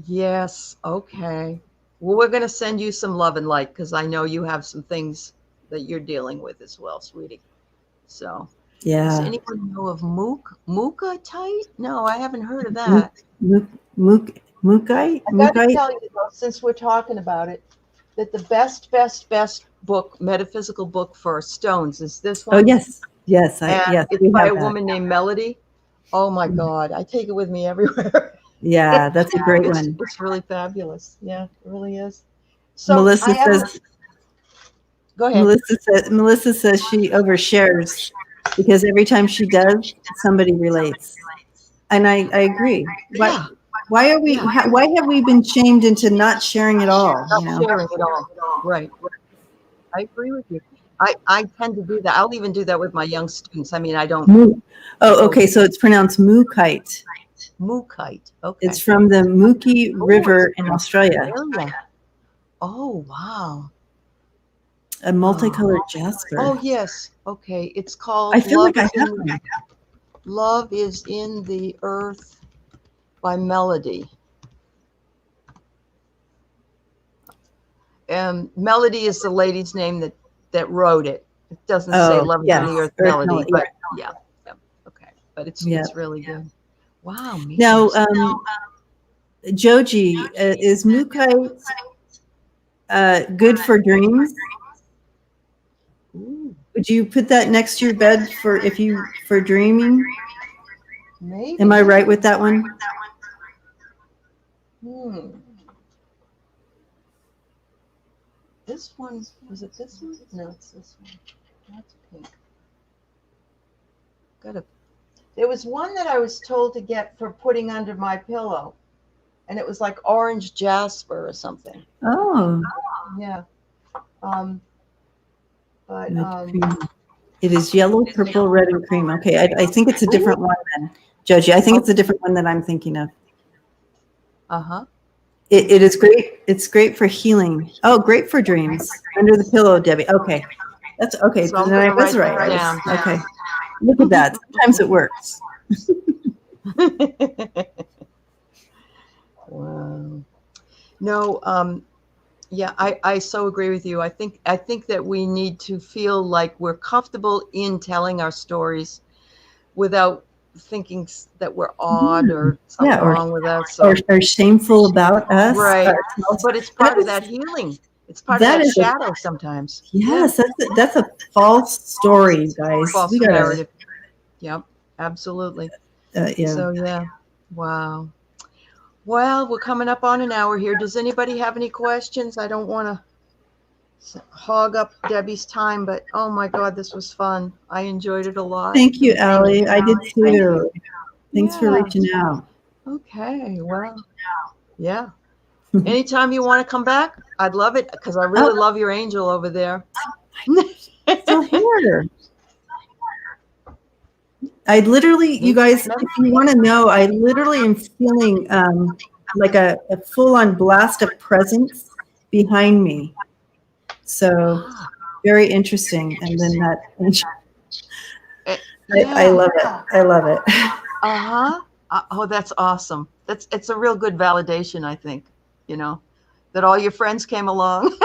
Yes. Okay. Well, we're going to send you some love and light because I know you have some things that you're dealing with as well, sweetie. So, does Yeah. anyone know of Mukatite? No, I haven't heard of that. Mookai? I got to tell you, though, since we're talking about it, that the best book, metaphysical book for stones is this one. Oh, yes. Yes. And it's by a woman named Melody. Oh, my God. I take it with me everywhere. Yeah, that's a great one. It's really fabulous. Yeah, it really is. So Melissa says, go ahead. Melissa says she overshares because every time she does, somebody relates. And I agree. Yeah. Why have we been shamed into not sharing at all? Not sharing at all. Right. I agree with you. I tend to do that. I'll even do that with my young students. I mean, I don't. Oh, okay. So it's pronounced Mookite. Mookite. Okay. It's from the Mooki River in Australia. Oh, wow. A multicolored jasper. Oh, yes. Okay. It's called I feel like I have one. Love is in the Earth by Melody. Melody is the lady's name that wrote it. It doesn't say Love is in the Earth Melody, but yeah. Okay. But it's really good. Wow. Now, Joji, is Mookite good for dreams? Ooh. Would you put that next to your bed for dreaming? Maybe. Am I right with that one? This one, was it this one? No, it's this one. That's pink. There was one that I was told to get for putting under my pillow, and it was like orange jasper or something. Oh. Yeah. But it is yellow, purple, red, and cream. Okay, I think it's a different one then, Joji. I think it's a different one that I'm thinking of. Uh-huh. It is great. It's great for healing. Oh, great for dreams. Under the pillow, Debbie. Okay. That's okay. So then I was right. Okay. Look at that. Sometimes it works. Wow. No, yeah, I so agree with you. I think that we need to feel like we're comfortable in telling our stories without thinking that we're odd or something wrong with us. Or shameful about us. Right. But it's part of that healing. It's part of that shadow sometimes. Yes, that's a false story, guys. False narrative. Yep, absolutely. So, yeah. Wow. Well, we're coming up on an hour here. Does anybody have any questions? I don't want to hog up Debbie's time, but oh my God, this was fun. I enjoyed it a lot. Thank you, Aley. I did too. Thanks for reaching out. Okay. Well, yeah. Anytime you want to come back, I'd love it because I really love your angel over there. Still here. I literally, you guys, if you want to know, I literally am feeling like a full-on blast of presence behind me. So very interesting. And then that, I love it. I love it. Uh-huh. Oh, that's awesome. It's a real good validation, I think, that all your friends came along.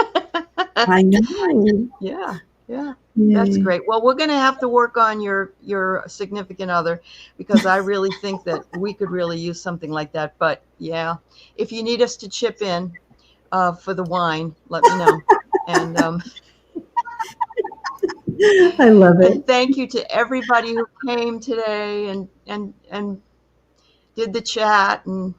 I know. Yeah. Yeah. Yay. That's great. Well, we're going to have to work on your significant other, because I really think that we could really use something like that. But yeah, if you need us to chip in for the wine, let me know. And I love it. and thank you to everybody who came today and did the chat, and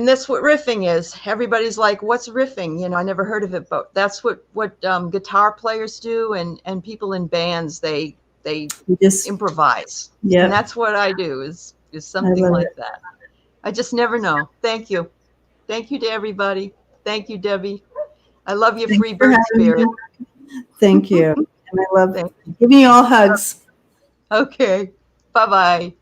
that's what riffing is. Everybody's like, what's riffing? I never heard of it, but that's what guitar players do, and people in bands, they just improvise. Yeah. And that's what I do is something like that. I just never know. Thank you. Thank you to everybody. Thank you, Debbie. I love your free bird spirit. Thank you. And I love giving you all hugs. Okay. Bye-bye.